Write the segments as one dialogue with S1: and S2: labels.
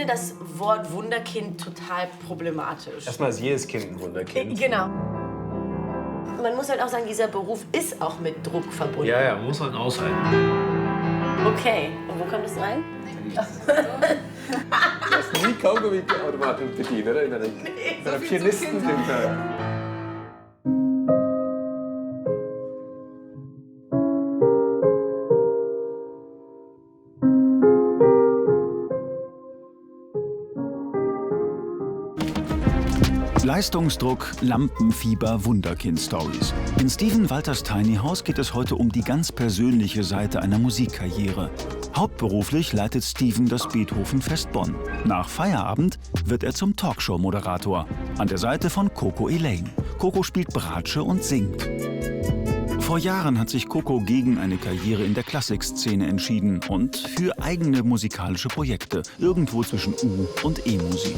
S1: das Wort Wunderkind total problematisch.
S2: Erstmal ist jedes Kind ein Wunderkind.
S1: Genau. Man muss halt auch sagen, dieser Beruf ist auch mit Druck verbunden.
S2: Ja, muss man aushalten.
S1: Okay, und wo kommt das rein?
S2: Du hast nie Kaugummi-Automaten bedient, oder? In einer Pianisten-Winter.
S3: Leistungsdruck, Lampenfieber, Wunderkind-Stories. In Stephen Walters Tiny House geht es heute um die ganz persönliche Seite einer Musikkarriere. Hauptberuflich leitet Stephen das Beethoven-Fest Bonn. Nach Feierabend wird er zum Talkshow-Moderator. An der Seite von Coco Elaine. Coco spielt Bratsche und singt. Vor Jahren hat sich Coco gegen eine Karriere in der Klassikszene entschieden und für eigene musikalische Projekte, irgendwo zwischen U- und E-Musik.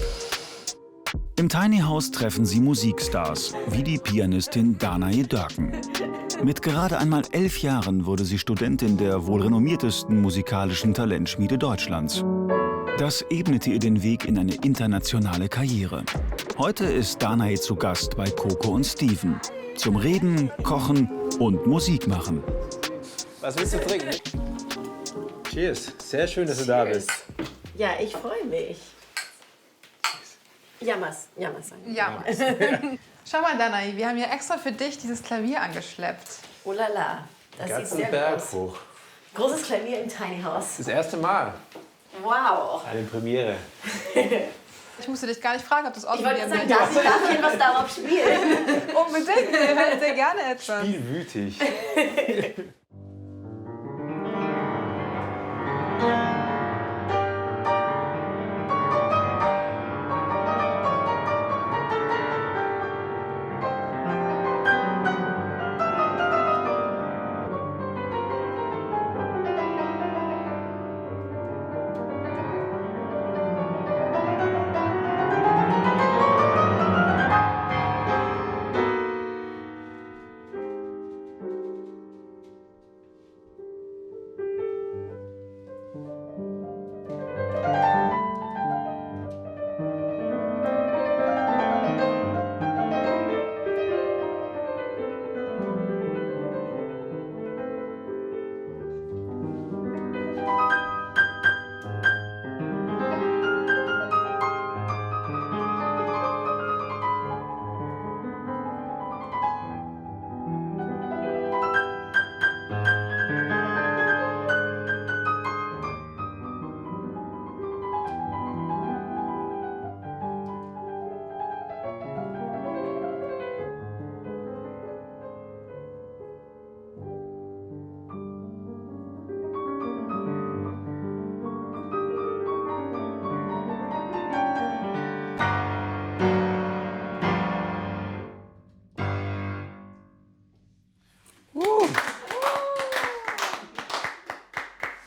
S3: Im Tiny House treffen sie Musikstars, wie die Pianistin Danae Dörken. Mit gerade einmal 11 Jahren wurde sie Studentin der wohl renommiertesten musikalischen Talentschmiede Deutschlands. Das ebnete ihr den Weg in eine internationale Karriere. Heute ist Danae zu Gast bei Coco und Stephen. Zum Reden, Kochen und Musik machen.
S2: Was willst du trinken? Cheers. Sehr schön, dass du da bist.
S1: Ja, ich freue mich. Jammers sagen.
S4: Ja. Schau mal, Danae, wir haben hier extra für dich dieses Klavier angeschleppt.
S1: Oh la la, das sieht
S2: Ganzen
S1: sehr
S2: Berg
S1: gut aus.
S2: hoch.
S1: Großes Klavier im Tiny House.
S2: Das erste Mal.
S1: Wow.
S2: Eine Premiere.
S4: Ich musste dich gar nicht fragen, ob das
S1: Ich wollte
S4: ausprobieren
S1: sagen,
S4: willst.
S1: darf ich etwas darauf spielen?
S4: Unbedingt, wir hören sehr gerne etwas.
S2: Spielwütig.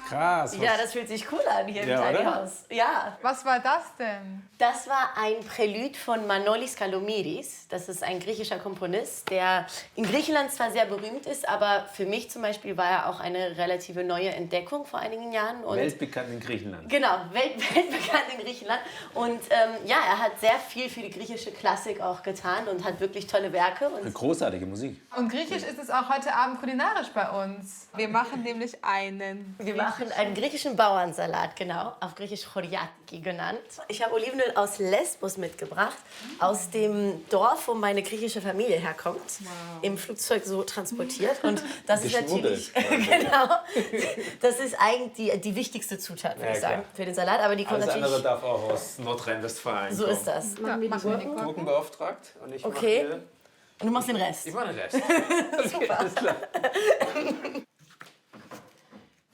S2: Krass.
S1: Ja, das fühlt sich cool an hier im Tiny
S2: oder?
S1: House. Ja.
S4: Was war das denn?
S1: Das war ein Prälude von Manolis Kalomiris. Das ist ein griechischer Komponist, der in Griechenland zwar sehr berühmt ist, aber für mich zum Beispiel war er auch eine relative neue Entdeckung vor einigen Jahren. Und
S2: Weltbekannt in Griechenland.
S1: genau, weltbekannt in Griechenland. Und ja, er hat sehr viel für die griechische Klassik auch getan und hat wirklich tolle Werke.
S2: Eine
S1: Und
S2: großartige Musik.
S4: Und griechisch ist es auch heute Abend kulinarisch bei uns. Wir machen nämlich einen.
S1: wir machen einen griechischen Bauernsalat, genau, auf griechisch Choriatiki genannt. Ich habe Olivenöl aus Lesbos mitgebracht, aus dem Dorf, wo meine griechische Familie herkommt, im Flugzeug so transportiert. Und das ist natürlich, genau, das ist eigentlich die wichtigste Zutat, würde ich sagen,
S2: klar.
S1: für den Salat. Aber die kommt
S2: Alles andere
S1: natürlich,
S2: darf auch aus Nordrhein-Westfalen
S1: so
S2: kommen.
S1: ist das.
S4: Ja, machen wir die Gurken.
S2: Gurken beauftragt und ich
S1: Okay.
S2: mache
S1: Und du machst den Rest.
S2: Ich mache den Rest.
S1: Super.
S2: Alles klar.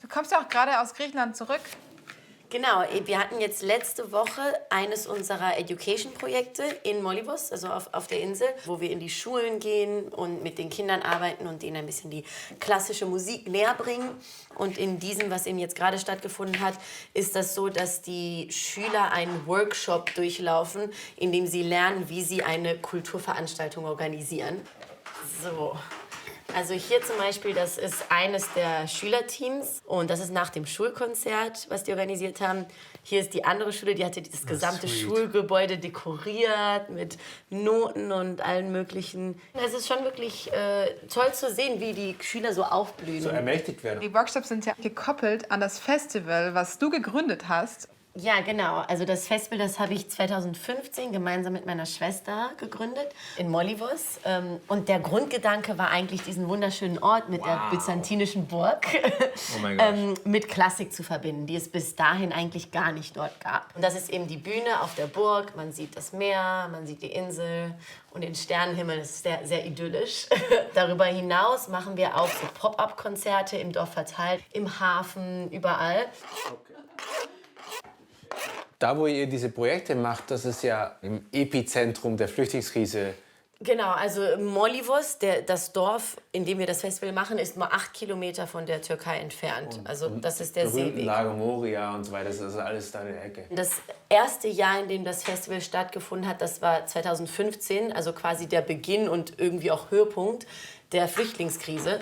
S4: Du kommst ja auch gerade aus Griechenland zurück.
S1: Genau, wir hatten jetzt letzte Woche eines unserer Education-Projekte in Molivos, also auf der Insel, wo wir in die Schulen gehen und mit den Kindern arbeiten und denen ein bisschen die klassische Musik näher bringen. Und in diesem, was eben jetzt gerade stattgefunden hat, ist das so, dass die Schüler einen Workshop durchlaufen, in dem sie lernen, wie sie eine Kulturveranstaltung organisieren. So. Also hier zum Beispiel, das ist eines der Schülerteams und das ist nach dem Schulkonzert, was die organisiert haben. Hier ist die andere Schule, die hatte das gesamte Schulgebäude dekoriert mit Noten und allen möglichen. Es ist schon wirklich toll zu sehen, wie die Schüler so aufblühen.
S2: So ermächtigt werden.
S4: Die Workshops sind ja gekoppelt an das Festival, was du gegründet hast.
S1: Ja, genau. Also das Festival, das habe ich 2015 gemeinsam mit meiner Schwester gegründet in Mollivos. Und der Grundgedanke war eigentlich, diesen wunderschönen Ort mit der byzantinischen Burg
S2: Oh mein Gott.
S1: mit Klassik zu verbinden, die es bis dahin eigentlich gar nicht dort gab. Und das ist eben die Bühne auf der Burg. Man sieht das Meer, man sieht die Insel und den Sternenhimmel. Das ist sehr, sehr idyllisch. Darüber hinaus machen wir auch so Pop-up-Konzerte im Dorf verteilt, im Hafen, überall.
S2: Da, wo ihr diese Projekte macht, das ist ja im Epizentrum der Flüchtlingskrise.
S1: Genau, also Mollivos, das Dorf, in dem wir das Festival machen, ist nur 8 Kilometer von der Türkei entfernt. Also das ist der
S2: Berühmten
S1: Seeweg.
S2: Lago Moria und so weiter, das ist alles da in der Ecke.
S1: Das erste Jahr, in dem das Festival stattgefunden hat, das war 2015, also quasi der Beginn und irgendwie auch Höhepunkt der Flüchtlingskrise.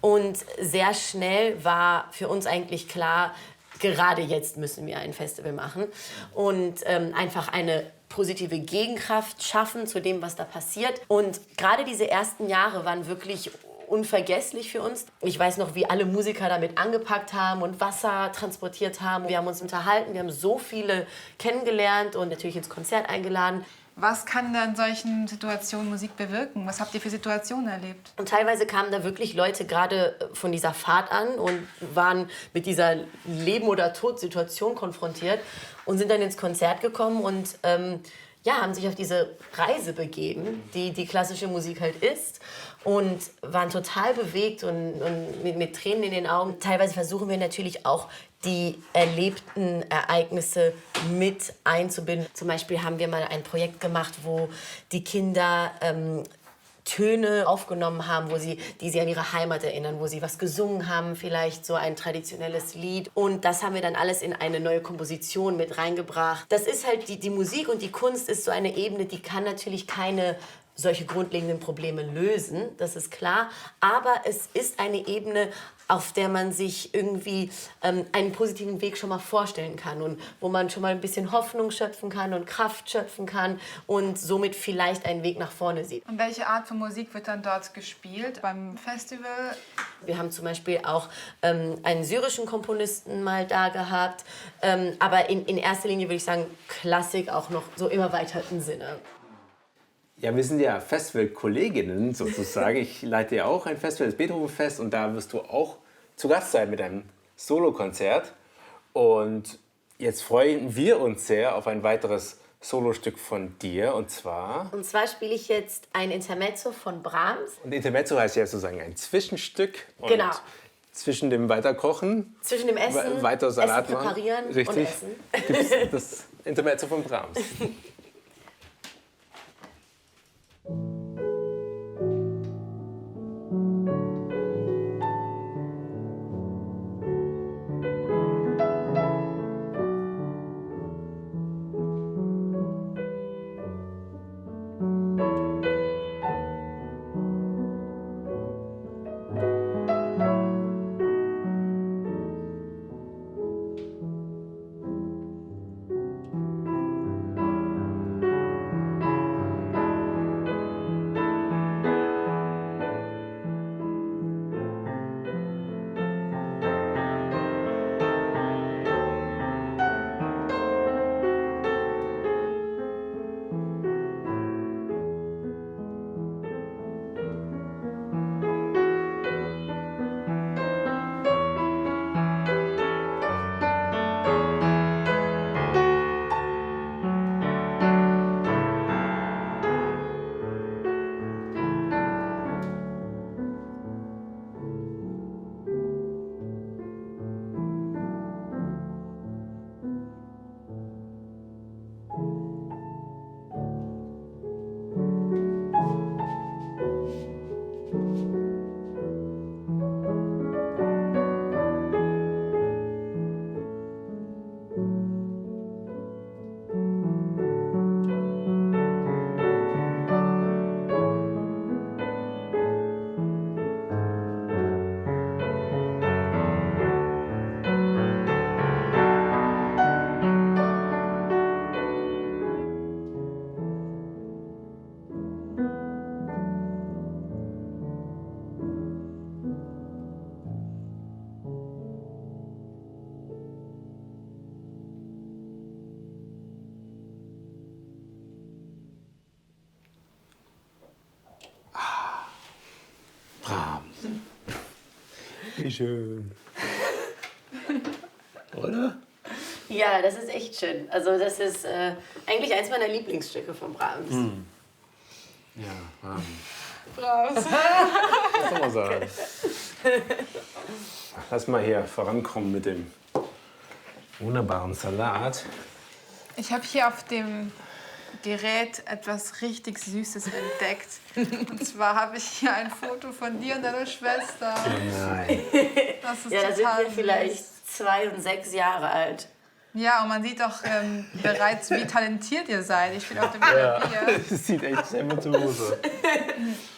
S1: Und sehr schnell war für uns eigentlich klar, gerade jetzt müssen wir ein Festival machen und einfach eine positive Gegenkraft schaffen zu dem, was da passiert. Und gerade diese ersten Jahre waren wirklich unvergesslich für uns. Ich weiß noch, wie alle Musiker damit angepackt haben und Wasser transportiert haben. Wir haben uns unterhalten, wir haben so viele kennengelernt und natürlich ins Konzert eingeladen.
S4: Was kann da in solchen Situationen Musik bewirken? Was habt ihr für Situationen erlebt?
S1: Und teilweise kamen da wirklich Leute gerade von dieser Fahrt an und waren mit dieser Leben- oder Tod-Situation konfrontiert und sind dann ins Konzert gekommen und haben sich auf diese Reise begeben, die die klassische Musik halt ist. Und waren total bewegt und mit Tränen in den Augen. Teilweise versuchen wir natürlich auch, die erlebten Ereignisse mit einzubinden. Zum Beispiel haben wir mal ein Projekt gemacht, wo die Kinder Töne aufgenommen haben, die sie an ihre Heimat erinnern, wo sie was gesungen haben, vielleicht so ein traditionelles Lied. Und das haben wir dann alles in eine neue Komposition mit reingebracht. Das ist halt, die Musik und die Kunst ist so eine Ebene, die kann natürlich keine solche grundlegenden Probleme lösen, das ist klar. Aber es ist eine Ebene, auf der man sich irgendwie einen positiven Weg schon mal vorstellen kann und wo man schon mal ein bisschen Hoffnung schöpfen kann und Kraft schöpfen kann und somit vielleicht einen Weg nach vorne sieht.
S4: Und welche Art von Musik wird dann dort gespielt beim Festival?
S1: Wir haben zum Beispiel auch einen syrischen Komponisten mal da gehabt, aber in erster Linie würde ich sagen Klassik auch noch so im erweiterten Sinne.
S2: Ja, wir sind ja Festival-Kolleginnen sozusagen. Ich leite ja auch ein Festival, das Beethoven-Fest, und da wirst du auch zu Gast sein mit einem Solokonzert. Und jetzt freuen wir uns sehr auf ein weiteres Solostück von dir, und zwar...
S1: Und zwar spiele ich jetzt ein Intermezzo von Brahms.
S2: Und Intermezzo heißt ja sozusagen ein Zwischenstück. Und
S1: Genau.
S2: zwischen dem Weiterkochen,
S1: Zwischen dem Essen,
S2: weiter Salat
S1: Essen präparieren
S2: machen, richtig,
S1: und Essen.
S2: gibt's das Intermezzo von Brahms. Wie schön. Oder?
S1: Ja, das ist echt schön. Also das ist eigentlich eins meiner Lieblingsstücke von Brahms.
S2: Ja,
S4: Raus.
S2: was soll man sagen? Lass mal hier vorankommen mit dem wunderbaren Salat.
S4: Ich habe hier auf dem Gerät etwas richtig Süßes entdeckt. Und zwar habe ich hier ein Foto von dir und deiner Schwester.
S2: Nein.
S4: Das ist
S1: Ja, da sind
S4: total
S1: wir vielleicht 2 und 6 Jahre alt.
S4: Ja, und man sieht auch bereits, wie talentiert ihr seid. Ich bin auf dem Klavier.
S2: Das sieht echt sehr virtuos aus.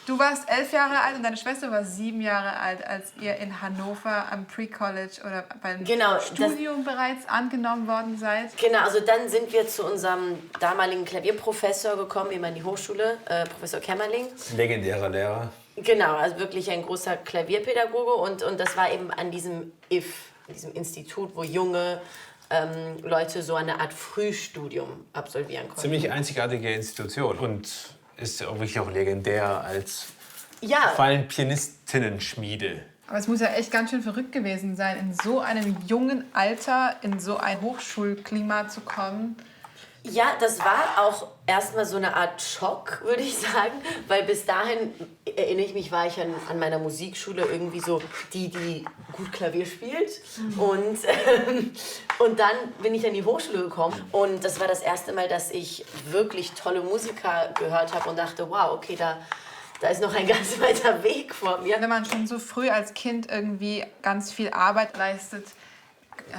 S4: Du warst 11 Jahre alt und deine Schwester war 7 Jahre alt, als ihr in Hannover am Pre-College oder beim
S1: Genau,
S4: Studium bereits angenommen worden seid.
S1: Genau, also dann sind wir zu unserem damaligen Klavierprofessor gekommen, eben an die Hochschule, Professor Kämmerling.
S2: Legendärer Lehrer.
S1: Genau, also wirklich ein großer Klavierpädagoge und das war eben an diesem diesem Institut, wo junge Leute so eine Art Frühstudium absolvieren konnten.
S2: Ziemlich einzigartige Institution und ist auch wirklich auch legendär als
S1: Ja,
S2: vor allem Pianistinnen-Schmiede.
S4: Aber es muss ja echt ganz schön verrückt gewesen sein, in so einem jungen Alter in so ein Hochschulklima zu kommen.
S1: ja, das war auch erstmal so eine Art Schock, würde ich sagen, weil bis dahin, erinnere ich mich, war ich an meiner Musikschule irgendwie so die gut Klavier spielt und dann bin ich an die Hochschule gekommen und das war das erste Mal, dass ich wirklich tolle Musiker gehört habe und dachte, wow, okay, da ist noch ein ganz weiter Weg vor mir.
S4: Wenn man schon so früh als Kind irgendwie ganz viel Arbeit leistet,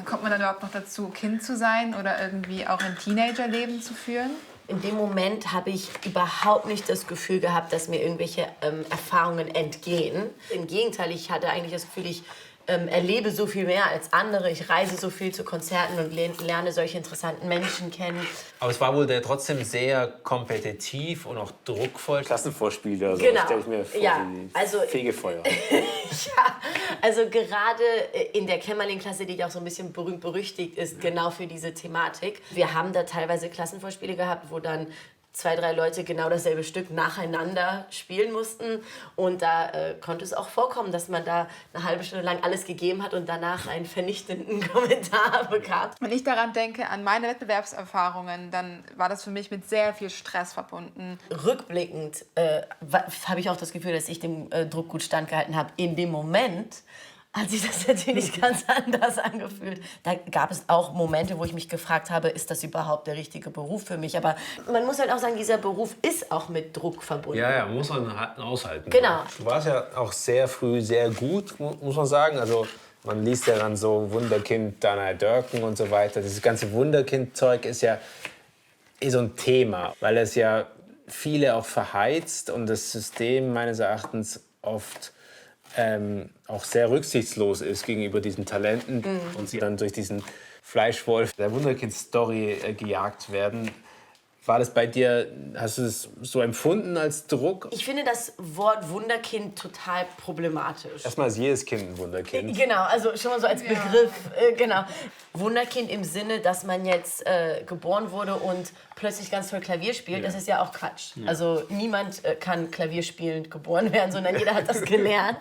S4: kommt man dann überhaupt noch dazu, Kind zu sein oder irgendwie auch ein Teenagerleben zu führen?
S1: In dem Moment habe ich überhaupt nicht das Gefühl gehabt, dass mir irgendwelche Erfahrungen entgehen. Im Gegenteil, ich hatte eigentlich das Gefühl, ich erlebe so viel mehr als andere. Ich reise so viel zu Konzerten und lerne solche interessanten Menschen kennen.
S2: Aber es war wohl trotzdem sehr kompetitiv und auch druckvoll. Klassenvorspiele, so
S1: Genau.
S2: stelle ich mir vor,
S1: Ja,
S2: wie
S1: also-
S2: Fegefeuer.
S1: Ja, also gerade in der Kämmerling-Klasse, die auch so ein bisschen berühmt-berüchtigt ist, genau für diese Thematik. Wir haben da teilweise Klassenvorspiele gehabt, wo dann 2, 3 Leute genau dasselbe Stück nacheinander spielen mussten. Und da konnte es auch vorkommen, dass man da eine halbe Stunde lang alles gegeben hat und danach einen vernichtenden Kommentar bekam.
S4: Wenn ich daran denke, an meine Wettbewerbserfahrungen, dann war das für mich mit sehr viel Stress verbunden.
S1: Rückblickend habe ich auch das Gefühl, dass ich dem Druck gut standgehalten habe. In dem Moment hat sich das natürlich ganz anders angefühlt. Da gab es auch Momente, wo ich mich gefragt habe, ist das überhaupt der richtige Beruf für mich? Aber man muss halt auch sagen, dieser Beruf ist auch mit Druck verbunden.
S2: Ja, muss man aushalten.
S1: Genau.
S2: Du warst ja auch sehr früh sehr gut, muss man sagen. Also man liest ja dann so Wunderkind, Dana Dörken und so weiter. Dieses ganze Wunderkind-Zeug ist ja so ein Thema, weil es ja viele auch verheizt und das System meines Erachtens oft auch sehr rücksichtslos ist gegenüber diesen Talenten und sie dann durch diesen Fleischwolf der Wunderkind-Story gejagt werden. War das bei dir, hast du es so empfunden als Druck?
S1: Ich finde das Wort Wunderkind total problematisch.
S2: Erstmal ist jedes Kind ein Wunderkind.
S1: Genau, also schon mal so als Begriff, genau. Wunderkind im Sinne, dass man jetzt geboren wurde und plötzlich ganz toll Klavier spielt, das ist ja auch Quatsch. Ja. Also niemand kann klavierspielend geboren werden, sondern jeder hat das gelernt.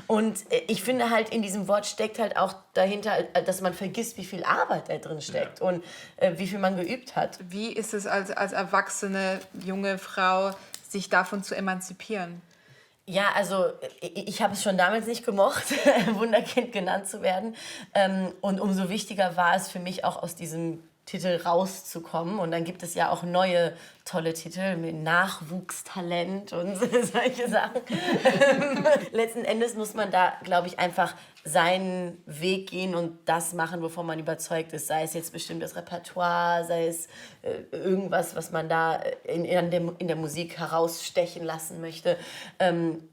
S1: Und ich finde halt, in diesem Wort steckt halt auch dahinter, dass man vergisst, wie viel Arbeit da drin steckt und wie viel man geübt hat.
S4: Wie ist es als erwachsene junge Frau, sich davon zu emanzipieren?
S1: Ja, also ich habe es schon damals nicht gemocht, Wunderkind genannt zu werden. Und umso wichtiger war es für mich auch aus diesem Titel rauszukommen. Und dann gibt es ja auch neue tolle Titel mit Nachwuchstalent und solche Sachen. Letzten Endes muss man da, glaube ich, einfach seinen Weg gehen und das machen, wovon man überzeugt ist. Sei es jetzt bestimmtes Repertoire, sei es irgendwas, was man da in der Musik herausstechen lassen möchte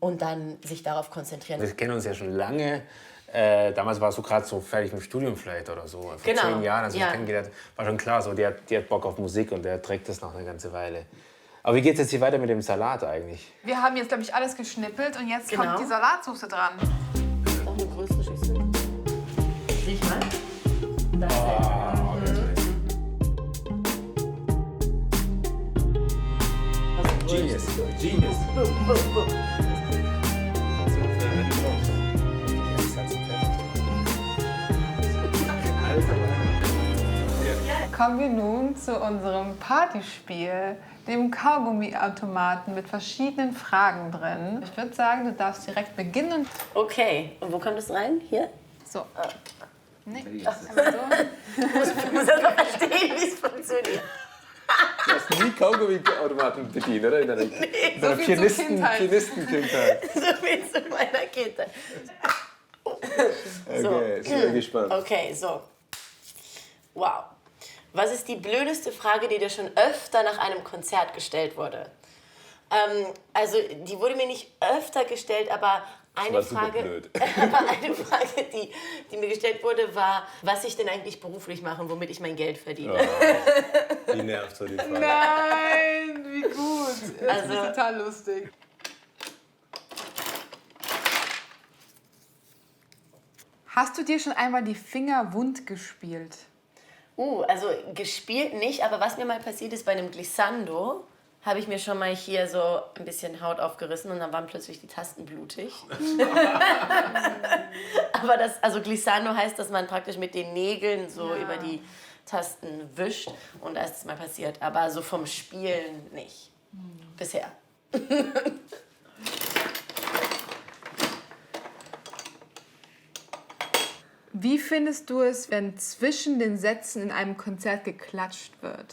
S1: und dann sich darauf konzentrieren.
S2: Wir kennen uns ja schon lange. Damals warst du gerade so fertig mit dem Studium vielleicht oder so. Vor 10 Jahren, als ich kennengelernt war schon klar, so, die hat Bock auf Musik und der trägt das noch eine ganze Weile. Aber wie geht es jetzt hier weiter mit dem Salat eigentlich?
S4: Wir haben jetzt, glaube ich, alles geschnippelt und jetzt kommt die Salatsauce dran.
S1: Noch eine größere Schüssel. Riech mal. Das
S2: Genius. Genius.
S1: Boom, boom, boom.
S2: Das ist ganz perfekt.
S4: Kommen wir nun zu unserem Partyspiel, dem Kaugummiautomaten mit verschiedenen Fragen drin. Ich würde sagen, du darfst direkt beginnen.
S1: Okay, und wo kommt das rein? Hier?
S4: So. Nee.
S1: Ich muss erst mal verstehen, wie es funktioniert.
S2: Du hast nie Kaugummi-Automaten bedient, oder? In deiner
S4: so viel zur Kindheit.
S2: Pianisten-Kindheit.
S1: So viel zu meiner Kindheit.
S2: Okay, ich bin gespannt.
S1: Okay, so. Wow. Was ist die blödeste Frage, die dir schon öfter nach einem Konzert gestellt wurde? Also, die wurde mir nicht öfter gestellt, aber eine Frage, die mir gestellt wurde, war, was ich denn eigentlich beruflich mache und womit ich mein Geld verdiene.
S2: Oh, wie nervt so die Frage.
S4: Nein, wie gut. Das ist total lustig. Hast du dir schon einmal die Finger wund gespielt?
S1: Also gespielt nicht, aber was mir mal passiert ist bei einem Glissando, habe ich mir schon mal hier so ein bisschen Haut aufgerissen und dann waren plötzlich die Tasten blutig. Aber also Glissando heißt, dass man praktisch mit den Nägeln so über die Tasten wischt und da ist es mal passiert. Aber so vom Spielen nicht. Bisher.
S4: Wie findest du es, wenn zwischen den Sätzen in einem Konzert geklatscht wird?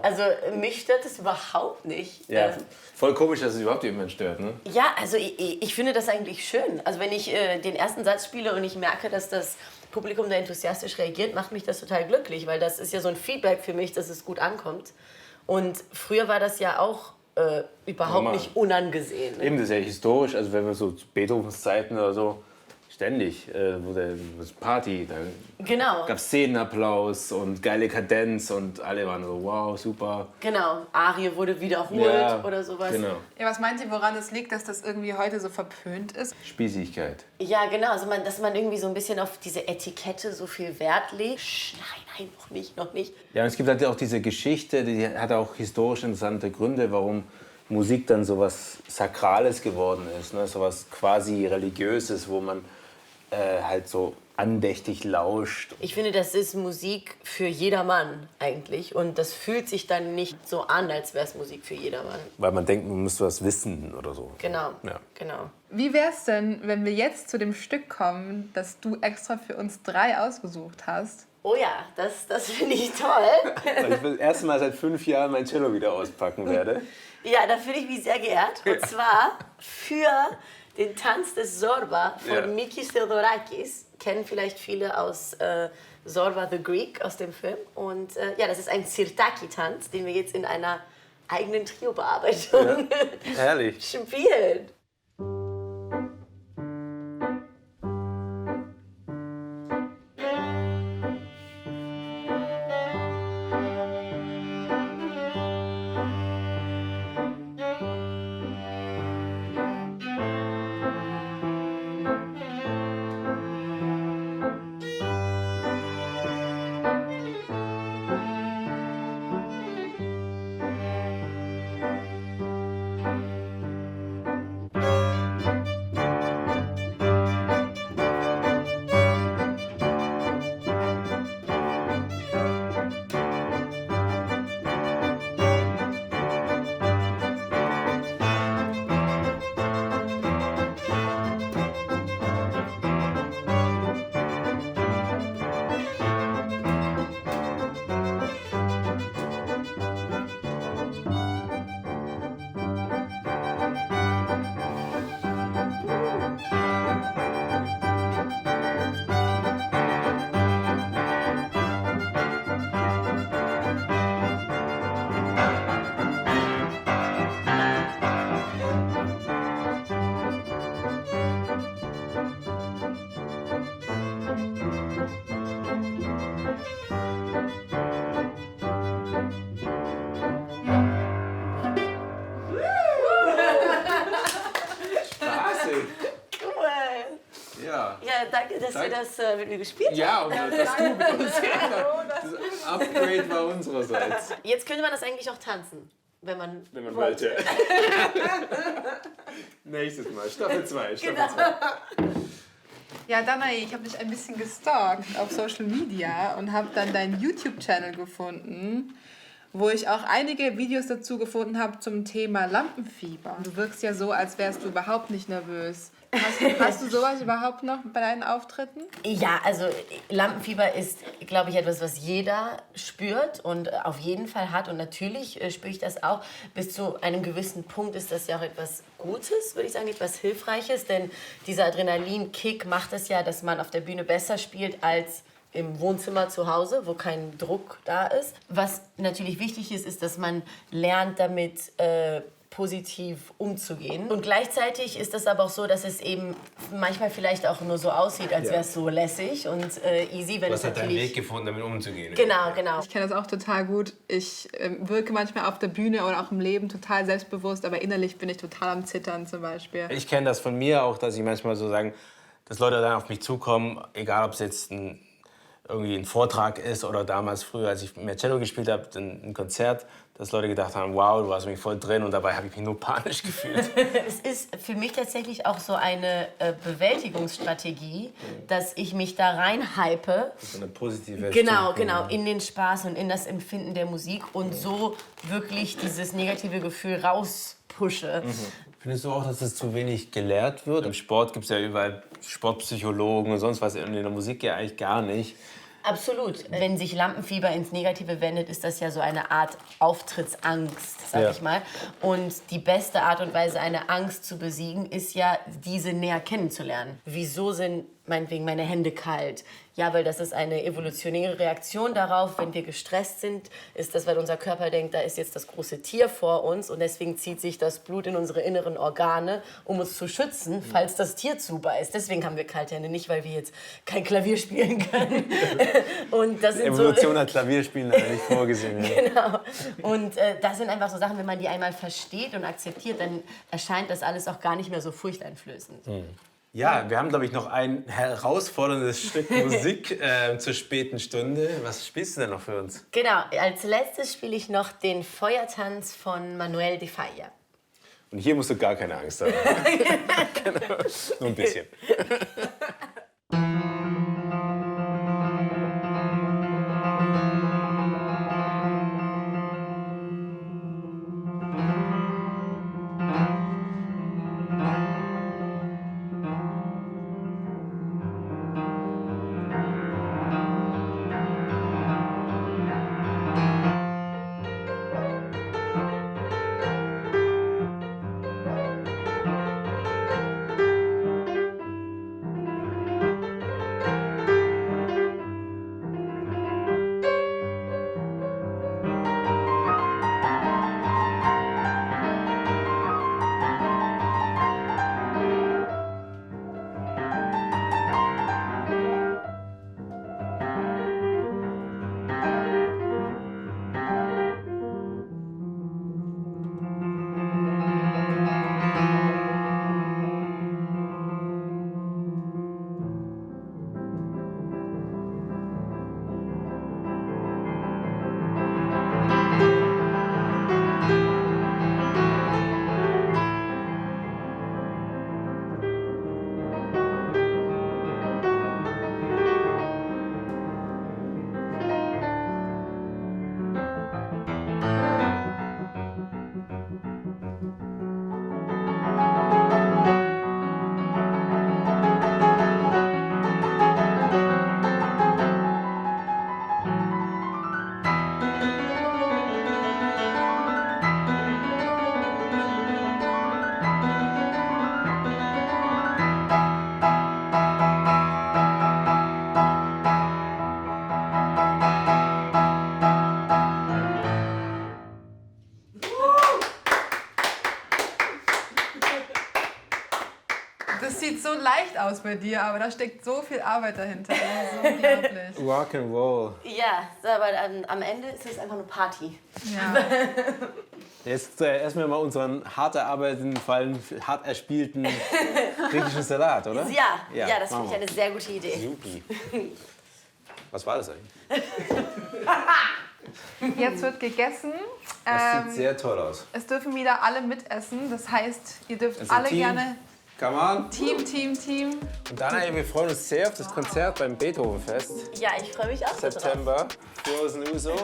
S1: Also mich stört das überhaupt nicht.
S2: Ja, voll komisch, dass es überhaupt jemand stört, ne?
S1: Ja, also ich finde das eigentlich schön. Also wenn ich den ersten Satz spiele und ich merke, dass das Publikum da enthusiastisch reagiert, macht mich das total glücklich, weil das ist ja so ein Feedback für mich, dass es gut ankommt. Und früher war das ja auch überhaupt nicht unangesehen. Ne?
S2: Eben, das ist ja historisch, also wenn wir so zu Beethovens Zeiten oder so, ständig wurde Party, da
S1: Genau.
S2: gab es Szenenapplaus und geile Kadenz und alle waren so, wow, super.
S1: Genau, Arie wurde wiederholt oder sowas.
S2: Genau.
S4: Ja, was meint ihr, woran es liegt, dass das irgendwie heute so verpönt ist?
S2: Spießigkeit.
S1: Ja, genau, also dass man irgendwie so ein bisschen auf diese Etikette so viel Wert legt. Nein, noch nicht.
S2: Ja, und es gibt halt auch diese Geschichte, die hat auch historisch interessante Gründe, warum Musik dann so was Sakrales geworden ist, ne? So was quasi Religiöses, wo man halt so andächtig lauscht.
S1: Ich finde, das ist Musik für jedermann eigentlich. Und das fühlt sich dann nicht so an, als wäre es Musik für jedermann.
S2: Weil man denkt, man müsste was wissen oder so.
S1: Genau,
S2: Ja.
S1: genau.
S4: Wie wär's denn, wenn wir jetzt zu dem Stück kommen, das du extra für uns 3 ausgesucht hast?
S1: Oh ja, das finde ich toll.
S2: Weil ich das erste Mal seit 5 Jahren mein Cello wieder auspacken werde.
S1: Ja, da fühle ich mich sehr geehrt. Und zwar für den Tanz des Zorba von Mikis Theodorakis. Kennen vielleicht viele aus Zorba the Greek, aus dem Film. Und das ist ein Sirtaki-Tanz, den wir jetzt in einer eigenen Trio-Bearbeitung
S2: Herrlich.
S1: spielen. Danke, dass du das mit mir gespielt hast.
S2: Ja, und dass du mit uns das Upgrade war unsererseits.
S1: Jetzt könnte man das eigentlich auch tanzen, wenn man
S2: wollte. Nächstes Mal, Staffel 2.
S1: Genau.
S4: Ja, Danae, ich habe dich ein bisschen gestalkt auf Social Media und habe dann deinen YouTube-Channel gefunden, wo ich auch einige Videos dazu gefunden habe zum Thema Lampenfieber. Du wirkst ja so, als wärst du überhaupt nicht nervös. Hast du sowas überhaupt noch bei deinen Auftritten?
S1: Ja, also Lampenfieber ist, glaube ich, etwas, was jeder spürt und auf jeden Fall hat. Und natürlich spüre ich das auch. Bis zu einem gewissen Punkt ist das ja auch etwas Gutes, würde ich sagen, etwas Hilfreiches. Denn dieser Adrenalinkick macht es ja, dass man auf der Bühne besser spielt als im Wohnzimmer zu Hause, wo kein Druck da ist. Was natürlich wichtig ist, ist, dass man lernt, damit positiv umzugehen. Und gleichzeitig ist es aber auch so, dass es eben manchmal vielleicht auch nur so aussieht, als wäre es so lässig und easy, wenn es
S2: Du hast deinen
S1: natürlich...
S2: Weg gefunden, damit umzugehen.
S1: Genau.
S4: Ich kenne das auch total gut. Ich wirke manchmal auf der Bühne oder auch im Leben total selbstbewusst, aber innerlich bin ich total am Zittern zum Beispiel.
S2: Ich kenne das von mir auch, dass ich manchmal so sagen, dass Leute dann auf mich zukommen, egal ob es jetzt irgendwie ein Vortrag ist oder damals früher, als ich mehr Cello gespielt habe, ein Konzert, dass Leute gedacht haben, wow, du warst mich voll drin und dabei habe ich mich nur panisch gefühlt.
S1: Es ist für mich tatsächlich auch so eine Bewältigungsstrategie, dass ich mich da reinhype.
S2: So eine positive
S1: Genau,
S2: Stimmung.
S1: in den Spaß und in das Empfinden der Musik und so wirklich dieses negative Gefühl rauspushe.
S2: Findest du auch, dass es zu wenig gelehrt wird? Im Sport gibt es ja überall Sportpsychologen und sonst was, in der Musik ja eigentlich gar nicht.
S1: Absolut. Wenn sich Lampenfieber ins Negative wendet, ist das ja so eine Art Auftrittsangst, sag ich mal. Und die beste Art und Weise, eine Angst zu besiegen, ist ja, diese näher kennenzulernen. Wieso sind meinetwegen meine Hände kalt? Ja, weil das ist eine evolutionäre Reaktion darauf, wenn wir gestresst sind, ist das, weil unser Körper denkt, da ist jetzt das große Tier vor uns und deswegen zieht sich das Blut in unsere inneren Organe, um uns zu schützen, falls das Tier zubeißt. Deswegen haben wir kalte Hände, nicht weil wir jetzt kein Klavier spielen können. Und das sind
S2: Evolution hat Klavierspielen leider nicht vorgesehen.
S1: Genau. Und das sind einfach so Sachen, wenn man die einmal versteht und akzeptiert, dann erscheint das alles auch gar nicht mehr so furchteinflößend.
S2: Ja, wir haben, glaube ich, noch ein herausforderndes Stück Musik zur späten Stunde. Was spielst du denn noch für uns?
S1: Genau, als letztes spiele ich noch den Feuertanz von Manuel de Falla.
S2: Und hier musst du gar keine Angst haben. Genau. Nur ein bisschen.
S4: Das sieht so leicht aus bei dir, aber da steckt so viel Arbeit dahinter. Das ist so unglaublich.
S2: Rock'n'Roll.
S1: Ja, aber am Ende ist es einfach nur Party.
S4: Ja.
S2: Jetzt erstmal mal unseren hart erarbeiteten, vor allem hart erspielten griechischen Salat, oder?
S1: Ja, das finde ich eine sehr gute Idee.
S2: Supi. Was war das eigentlich?
S4: Jetzt wird gegessen.
S2: Das sieht sehr toll aus.
S4: Es dürfen wieder alle mitessen. Das heißt, ihr dürft
S2: Also
S4: alle
S2: Team.
S4: gerne
S2: Come on.
S4: Team.
S2: Und Dana, wir freuen uns sehr auf das Konzert beim Beethovenfest.
S1: Ja, ich freue mich auch
S2: September. Frozen Uso.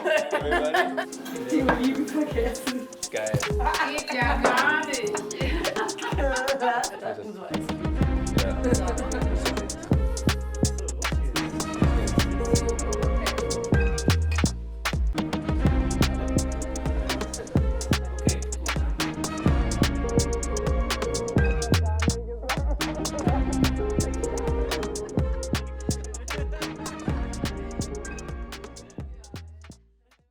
S5: Die Oliven vergessen.
S2: Geil.
S5: Geht ja gar nicht.
S1: Uso essen.
S2: Ja.